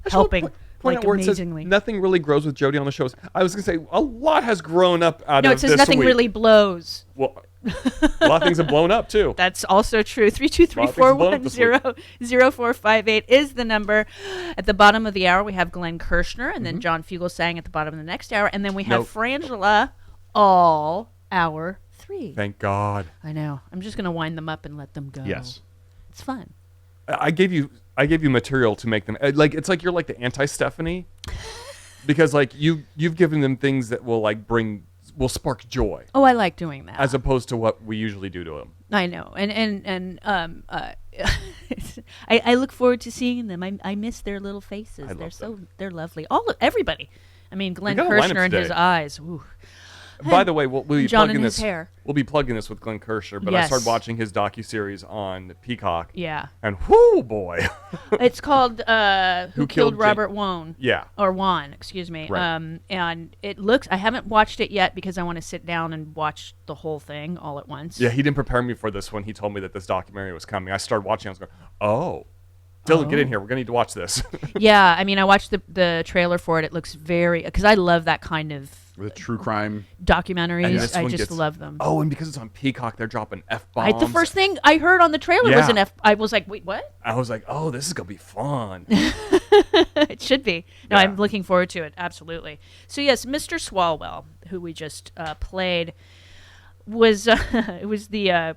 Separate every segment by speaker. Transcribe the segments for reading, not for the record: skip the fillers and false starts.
Speaker 1: Helping.
Speaker 2: Point
Speaker 1: Like
Speaker 2: out where it says
Speaker 1: amazingly.
Speaker 2: nothing really grows with Jody on the shows. I was going to say a lot has grown up out
Speaker 1: No,
Speaker 2: of
Speaker 1: it says
Speaker 2: this
Speaker 1: nothing
Speaker 2: week.
Speaker 1: really blows.
Speaker 2: Well, a lot of things have blown up too.
Speaker 1: That's also true. 323-410-0458 is the number. At the bottom of the hour, we have Glenn Kirshner, and then John Fugelsang at the bottom of the next hour, and then we have Frangela all hour 3.
Speaker 2: Thank God.
Speaker 1: I know. I'm just going to wind them up and let them go.
Speaker 3: Yes.
Speaker 1: It's fun.
Speaker 2: I gave you material to make them it's like you're like the anti-Stephanie because like you've given them things that will will spark joy.
Speaker 1: Oh, I like doing that.
Speaker 2: As opposed to what we usually do to them.
Speaker 1: I know. And I look forward to seeing them. I miss their little faces. They're lovely. Everybody. I mean, Glenn Kirshner and his eyes. Ooh.
Speaker 2: By the way, we'll be
Speaker 1: John
Speaker 2: plugging
Speaker 1: and
Speaker 2: this.
Speaker 1: his hair.
Speaker 2: We'll be plugging this with Glenn Kirshner, but I started watching his docuseries on Peacock.
Speaker 1: Yeah.
Speaker 2: And whoo boy.
Speaker 1: It's called Who Killed Robert Wan?
Speaker 2: Yeah.
Speaker 1: Or Wan, excuse me.
Speaker 2: Right.
Speaker 1: And it looks, I haven't watched it yet because I want to sit down and watch the whole thing all at once.
Speaker 2: Yeah, he didn't prepare me for this when he told me that this documentary was coming. I started watching, I was going, oh. Dylan, get in here. We're going to need to watch this.
Speaker 1: Yeah, I mean, I watched the trailer for it. It looks because I love that kind of
Speaker 3: the true crime
Speaker 1: documentaries. I just love them.
Speaker 2: Oh, and because it's on Peacock, they're dropping F-bombs.
Speaker 1: The first thing I heard on the trailer was an F. I was like, wait, what?
Speaker 2: I was like, oh, this is going to be fun.
Speaker 1: It should be. No,
Speaker 2: Yeah.
Speaker 1: I'm looking forward to it. Absolutely. So, yes, Mr. Swalwell, who we just played, was it was the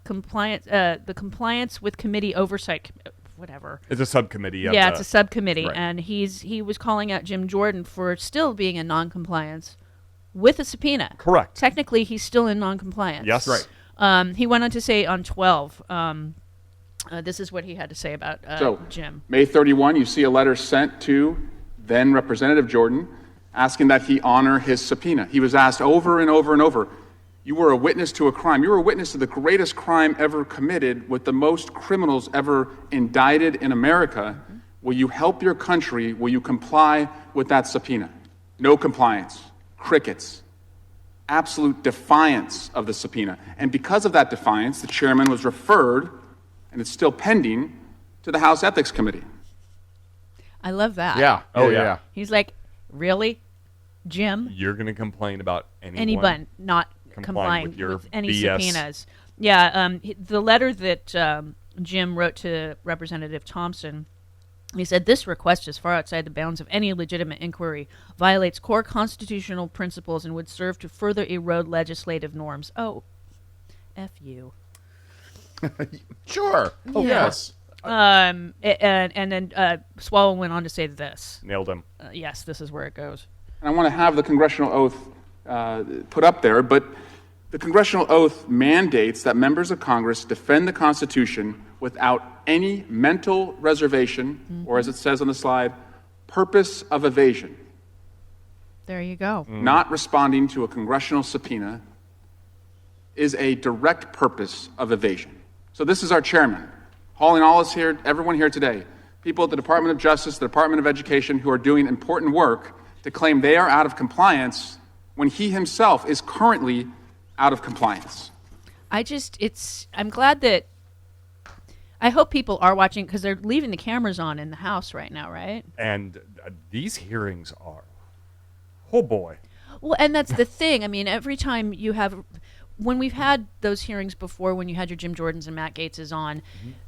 Speaker 1: compliance with committee oversight, whatever.
Speaker 2: It's a subcommittee.
Speaker 1: It's a subcommittee,
Speaker 2: right.
Speaker 1: and he was calling out Jim Jordan for still being in noncompliance with a subpoena.
Speaker 2: Correct.
Speaker 1: Technically, he's still in noncompliance.
Speaker 2: Yes. Right.
Speaker 1: He went on to say on 12. This is what he had to say about Jim.
Speaker 4: May 31, you see a letter sent to then Representative Jordan asking that he honor his subpoena. He was asked over and over and over, you were a witness to a crime. You were a witness to the greatest crime ever committed with the most criminals ever indicted in America. Mm-hmm. Will you help your country? Will you comply with that subpoena? No compliance. Crickets. Absolute defiance of the subpoena. And because of that defiance, the chairman was referred, and it's still pending, to the House Ethics Committee.
Speaker 1: I love that.
Speaker 3: Yeah.
Speaker 2: Oh, yeah.
Speaker 1: He's like, really, Jim?
Speaker 2: You're going to complain about
Speaker 1: anyone not complying with any
Speaker 2: BS.
Speaker 1: subpoenas. Yeah, the letter that Jim wrote to Representative Thompson, he said, this request is far outside the bounds of any legitimate inquiry, violates core constitutional principles, and would serve to further erode legislative norms. Oh, F you.
Speaker 3: Sure. Oh, yes.
Speaker 1: And then Swalwell went on to say this.
Speaker 2: Nailed him.
Speaker 1: Yes, this is where it goes.
Speaker 4: And I want to have the congressional oath put up there, but the congressional oath mandates that members of Congress defend the Constitution without any mental reservation, or as it says on the slide, purpose of evasion.
Speaker 1: There you go.
Speaker 4: Not responding to a congressional subpoena is a direct purpose of evasion. So this is our chairman, hauling all us here, everyone here today, people at the Department of Justice, the Department of Education, who are doing important work to claim they are out of compliance when he himself is currently out of compliance.
Speaker 1: I'm glad that, I hope people are watching because they're leaving the cameras on in the House right now, right?
Speaker 2: And these hearings are, oh boy.
Speaker 1: Well, and that's the thing. I mean, every time you have, when we've had those hearings before, when you had your Jim Jordans and Matt Gaetzes on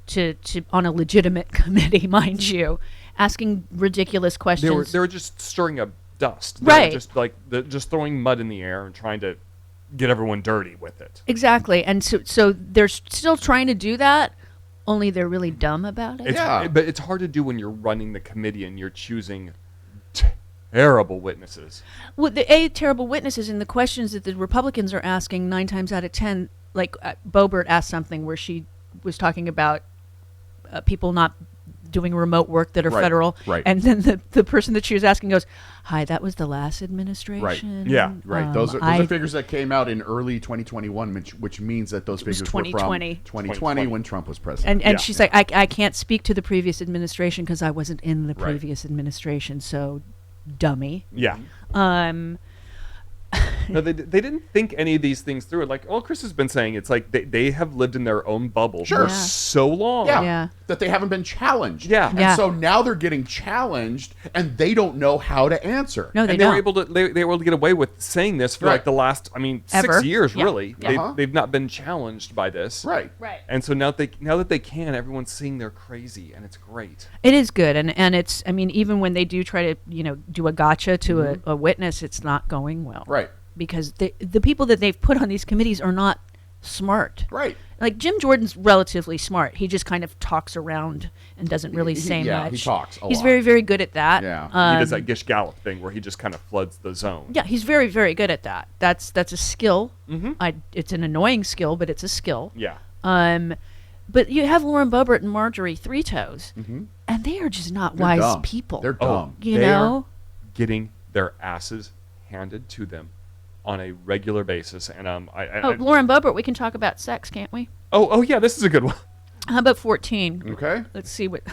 Speaker 1: to on a legitimate committee, mind you, asking ridiculous questions.
Speaker 2: They were just stirring up dust.
Speaker 1: Right.
Speaker 2: They were just throwing mud in the air and trying to get everyone dirty with it.
Speaker 1: Exactly. And so they're still trying to do that, only they're really dumb about it.
Speaker 2: But it's hard to do when you're running the committee and you're choosing terrible witnesses.
Speaker 1: Well, terrible witnesses and the questions that the Republicans are asking 9 times out of 10, like Boebert asked something where she was talking about people not doing remote work that are federal.
Speaker 3: Right.
Speaker 1: And then the person that she was asking goes, hi, that was the last administration.
Speaker 3: Right.
Speaker 2: Yeah.
Speaker 3: Right. Those are figures that came out in early 2021, which means that those figures were from 2020 when Trump was president.
Speaker 1: And she's like, I can't speak to the previous administration because I wasn't in the previous administration, so dummy.
Speaker 2: Yeah. No, they didn't think any of these things through. Like, all Chris has been saying, it's like they have lived in their own bubble
Speaker 3: Sure.
Speaker 2: for so long.
Speaker 1: Yeah.
Speaker 3: That they haven't been challenged.
Speaker 2: Yeah.
Speaker 3: And
Speaker 1: Yeah.
Speaker 3: so now they're getting challenged, and they don't know how to answer.
Speaker 1: No, they
Speaker 2: And they were
Speaker 1: don't.
Speaker 2: able to they were able to get away with saying this for
Speaker 3: Right.
Speaker 2: like the last, I mean,
Speaker 1: Ever.
Speaker 2: 6 years
Speaker 1: Yeah.
Speaker 2: really.
Speaker 1: Yeah.
Speaker 2: They've not been challenged by this.
Speaker 3: Right.
Speaker 1: Right.
Speaker 2: And so now that they can, everyone's seeing they're crazy, and it's great.
Speaker 1: It is good, and it's. I mean, even when they do try to, do a gotcha to a witness, it's not going well.
Speaker 3: Right.
Speaker 1: Because the people that they've put on these committees are not smart.
Speaker 3: Right.
Speaker 1: Like Jim Jordan's relatively smart. He just kind of talks around and doesn't really say
Speaker 3: yeah,
Speaker 1: much.
Speaker 3: he talks a
Speaker 1: He's
Speaker 3: lot.
Speaker 1: very, very good at that.
Speaker 3: Yeah.
Speaker 2: He does that Gish Gallop thing where he just kind of floods the zone.
Speaker 1: Yeah, he's very, very good at that. That's a skill. It's an annoying skill, but it's a skill.
Speaker 2: Yeah.
Speaker 1: But you have Lauren Boebert and Marjorie Three Toes, and they are just not
Speaker 3: They're
Speaker 1: wise
Speaker 3: dumb.
Speaker 1: people.
Speaker 3: They're dumb.
Speaker 1: You
Speaker 2: They
Speaker 1: know.
Speaker 2: are getting their asses handed to them on a regular basis, and
Speaker 1: Lauren Boebert, we can talk about sex, can't we?
Speaker 2: oh yeah, this is a good one.
Speaker 1: How about 14?
Speaker 3: Okay.
Speaker 1: Let's see what.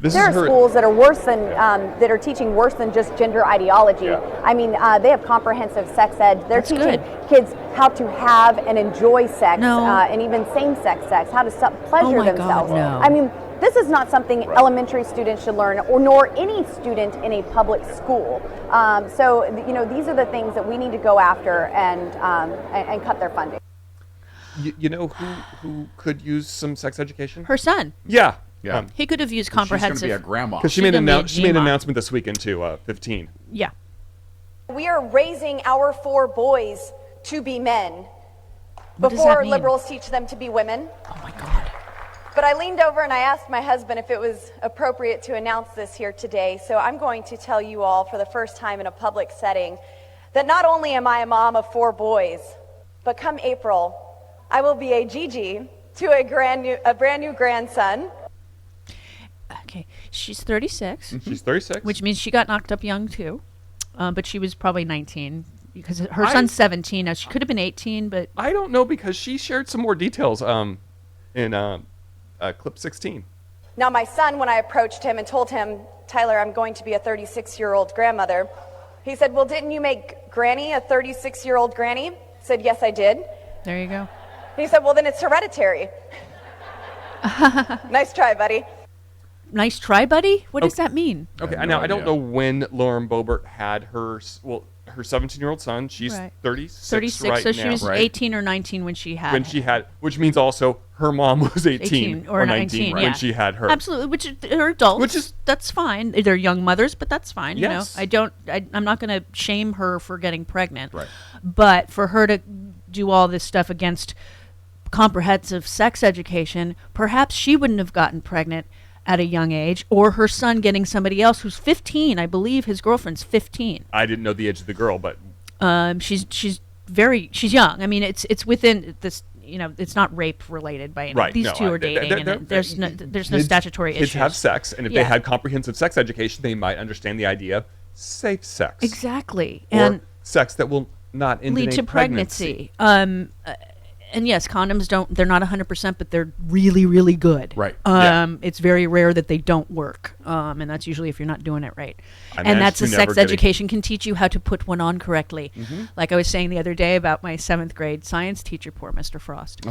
Speaker 2: This
Speaker 5: There
Speaker 2: is
Speaker 5: are
Speaker 2: her.
Speaker 5: schools that are worse than that are teaching worse than just gender ideology.
Speaker 3: Yeah.
Speaker 5: I mean, they have comprehensive sex ed. They're
Speaker 1: That's
Speaker 5: teaching
Speaker 1: good.
Speaker 5: kids how to have and enjoy sex,
Speaker 1: No.
Speaker 5: and even same-sex sex, how to pleasure
Speaker 1: Oh my God,
Speaker 5: themselves.
Speaker 1: no.
Speaker 5: I mean, this is not something elementary students should learn, or nor any student in a public school. So, these are the things that we need to go after and cut their funding.
Speaker 2: You know who could use some sex education?
Speaker 1: Her son.
Speaker 2: Yeah.
Speaker 3: Yeah.
Speaker 1: He could have used
Speaker 3: She's going to
Speaker 1: comprehensive.
Speaker 3: be a grandma.
Speaker 2: Because she
Speaker 1: She's
Speaker 2: made
Speaker 1: gonna be a
Speaker 2: she made an
Speaker 1: GMA.
Speaker 2: announcement this weekend too. 15.
Speaker 1: Yeah.
Speaker 5: We are raising our 4 boys to be men
Speaker 1: What does that
Speaker 5: before
Speaker 1: mean?
Speaker 5: liberals teach them to be women.
Speaker 1: Oh my God.
Speaker 5: But I leaned over and I asked my husband if it was appropriate to announce this here today. So I'm going to tell you all for the first time in a public setting that not only am I a mom of 4 boys, but come April, I will be a Gigi to a brand new grandson.
Speaker 1: Okay. She's 36,
Speaker 2: She's 36.
Speaker 1: which means she got knocked up young too, but she was probably 19 because her son's 17 now. She could have been 18, but
Speaker 2: I don't know because she shared some more details in clip 16.
Speaker 5: Now my son, when I approached him and told him, Tyler, I'm going to be a 36-year-old grandmother, he said, well, didn't you make Granny a 36-year-old granny? I said, yes, I did.
Speaker 1: there you go.
Speaker 5: He said, well, then it's hereditary. Nice try, buddy.
Speaker 1: Nice try, buddy. What does that mean?
Speaker 2: Okay,
Speaker 3: have
Speaker 2: now
Speaker 3: no
Speaker 2: I don't
Speaker 3: idea.
Speaker 2: know when Lauren Boebert had her 17-year-old son. She's
Speaker 1: Right.
Speaker 2: 36,
Speaker 1: 36,
Speaker 2: right
Speaker 1: so
Speaker 2: now.
Speaker 1: she was
Speaker 3: right?
Speaker 1: 18 or 19 when she had
Speaker 2: Which means also her mom was 18,
Speaker 1: or
Speaker 2: 19
Speaker 1: yeah.
Speaker 2: when she had her.
Speaker 1: Absolutely, which are adults.
Speaker 2: Which is-
Speaker 1: that's fine. They're young mothers, but that's fine.
Speaker 2: Yes.
Speaker 1: I'm not going to shame her for getting pregnant.
Speaker 3: Right.
Speaker 1: But for her to do all this stuff against comprehensive sex education, perhaps she wouldn't have gotten pregnant at a young age, or her son getting somebody else who's 15. I believe his girlfriend's 15.
Speaker 2: I didn't know the age of the girl, but
Speaker 1: She's young. I mean, it's within this. It's not rape related by any.
Speaker 2: Right,
Speaker 1: These
Speaker 2: no,
Speaker 1: two are dating, and there's no
Speaker 2: kids-
Speaker 1: statutory
Speaker 2: kids
Speaker 1: issues.
Speaker 2: have sex, and if
Speaker 1: Yeah.
Speaker 2: they had comprehensive sex education, they might understand the idea of safe sex.
Speaker 1: Exactly,
Speaker 2: Or
Speaker 1: and
Speaker 2: sex that will not end
Speaker 1: lead
Speaker 2: in a
Speaker 1: to
Speaker 2: pregnancy.
Speaker 1: And yes, condoms they're not 100%, but they're really, really good.
Speaker 3: Right.
Speaker 2: Yeah.
Speaker 1: It's very rare that they don't work. And that's usually if you're not doing it right.
Speaker 2: I
Speaker 1: And
Speaker 2: managed
Speaker 1: that's
Speaker 2: to
Speaker 1: a
Speaker 2: never
Speaker 1: sex
Speaker 2: get a-
Speaker 1: education can teach you how to put one on correctly. Like I was saying the other day about my 7th grade science teacher, poor Mr. Frost.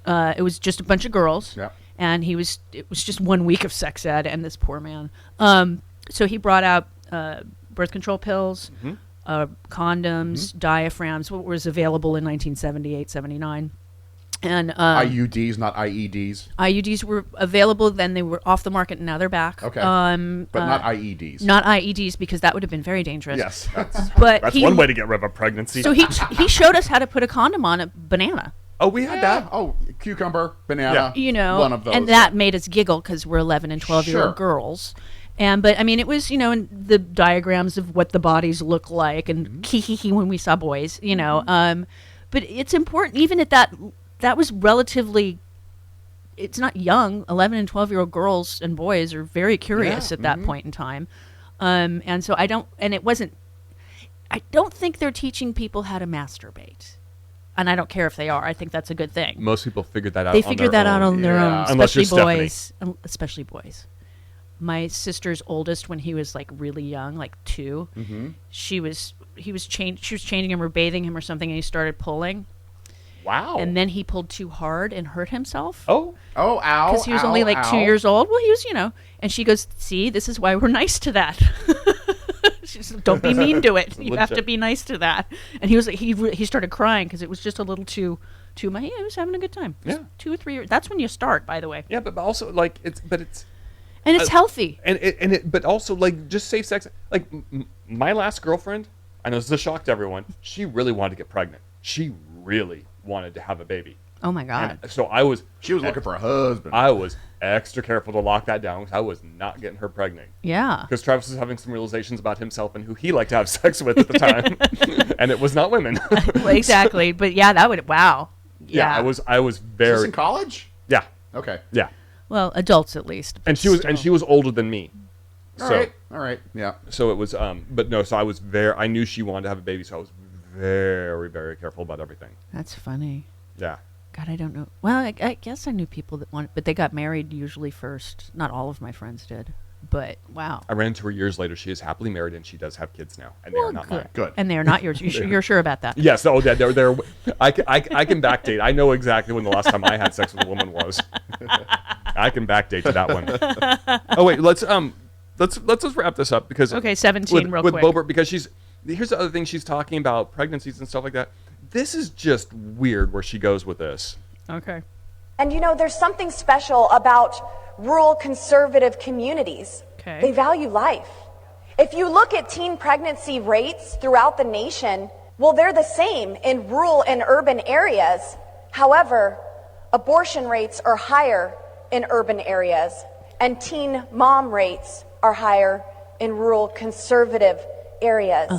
Speaker 1: It was just a bunch of girls.
Speaker 3: Yeah.
Speaker 1: And it was just 1 week of sex ed, and this poor man. So he brought out birth control pills, condoms, diaphragms, what was available in 1978, 79. And
Speaker 3: IUDs, not IEDs.
Speaker 1: IUDs were available then; they were off the market, and now they're back.
Speaker 3: Okay. But not IEDs.
Speaker 1: Not IEDs because that would have been very dangerous.
Speaker 3: Yes. That's,
Speaker 1: but
Speaker 2: That's
Speaker 1: he,
Speaker 2: one way to get rid of a pregnancy.
Speaker 1: So he showed us how to put a condom on a banana.
Speaker 2: oh, we had that.
Speaker 3: oh, cucumber, banana.
Speaker 2: Yeah.
Speaker 3: One of those.
Speaker 1: and that made us giggle because we're 11 and 12-year-old
Speaker 3: Sure.
Speaker 1: girls. But I mean, it was, in the diagrams of what the bodies look like, and when we saw boys, but it's important, even at that was relatively, it's not young. 11 and 12-year-old girls and boys are very curious at that point in time. And so I don't think they're teaching people how to masturbate. And I don't care if they are. I think that's a good thing.
Speaker 2: Most people figured that out.
Speaker 1: They
Speaker 2: on
Speaker 1: figured
Speaker 2: their
Speaker 1: that out
Speaker 2: own.
Speaker 1: on their own,
Speaker 2: Unless
Speaker 1: especially
Speaker 2: you're
Speaker 1: boys. Especially boys. my sister's oldest, when he was like really young, like 2, she was changing him or bathing him or something, and he started pulling.
Speaker 2: Wow.
Speaker 1: And then he pulled too hard and hurt himself.
Speaker 2: Oh,
Speaker 3: ow.
Speaker 1: Because he was only like 2 years old. Well, he was, and she goes, see, this is why we're nice to that. She said, don't be mean to it. You have to be nice to that. And he was like, he started crying because it was just a little too much. He was having a good time.
Speaker 2: Yeah.
Speaker 1: 2 or 3 years. That's when you start, by the way.
Speaker 2: yeah, but also like it's
Speaker 1: And it's healthy.
Speaker 2: but also like just safe sex. Like my last girlfriend, I know this is a shock to everyone. She really wanted to get pregnant. She really wanted to have a baby.
Speaker 1: Oh my God.
Speaker 2: And so
Speaker 3: She was looking for a husband.
Speaker 2: I was extra careful to lock that down because I was not getting her pregnant.
Speaker 1: Yeah.
Speaker 2: Because Travis was having some realizations about himself and who he liked to have sex with at the time, and it was not women.
Speaker 1: Well, exactly. But yeah, that would, wow.
Speaker 2: Yeah, I was
Speaker 3: Was this
Speaker 2: very
Speaker 3: in college?
Speaker 2: yeah
Speaker 3: Okay.
Speaker 2: yeah,
Speaker 1: Well, adults at least.
Speaker 2: and she was older than me.
Speaker 3: All right. Yeah.
Speaker 2: So it was but no, so I knew she wanted to have a baby, so I was very, very careful about everything.
Speaker 1: That's funny.
Speaker 2: Yeah.
Speaker 1: God, I don't know. Well, I guess I knew people that wanted, but they got married usually first. Not all of my friends did, but wow.
Speaker 2: I ran into her years later. She is happily married and she does have kids now, and they are not mine.
Speaker 3: Good.
Speaker 1: And they're not yours. You're sure about that?
Speaker 2: Yes. Oh, yeah. They're. I can backdate. I know exactly when the last time I had sex with a woman was. I can backdate to that one. Oh wait, let's just wrap this up because
Speaker 1: Okay, 17 real
Speaker 2: with
Speaker 1: quick.
Speaker 2: Boebert, because here's the other thing, she's talking about pregnancies and stuff like that. This is just weird where she goes with this.
Speaker 1: Okay.
Speaker 5: And there's something special about rural conservative communities.
Speaker 1: Okay.
Speaker 5: They value life. If you look at teen pregnancy rates throughout the nation, well, they're the same in rural and urban areas. However, abortion rates are higher in urban areas, and teen mom rates are higher in rural conservative areas.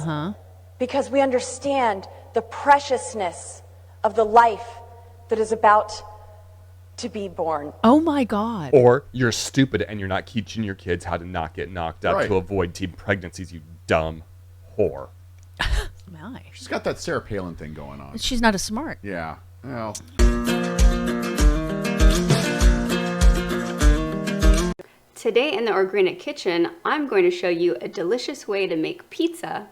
Speaker 5: Because we understand the preciousness of the life that is about to be born.
Speaker 1: Oh my God.
Speaker 2: Or you're stupid and you're not teaching your kids how to not get knocked up
Speaker 3: Right.
Speaker 2: to avoid teen pregnancies, you dumb whore.
Speaker 1: My.
Speaker 3: She's got that Sarah Palin thing going on.
Speaker 1: She's not as smart.
Speaker 3: Yeah. Well.
Speaker 6: Today in the Organic Kitchen, I'm going to show you a delicious way to make pizza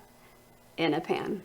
Speaker 6: in a pan.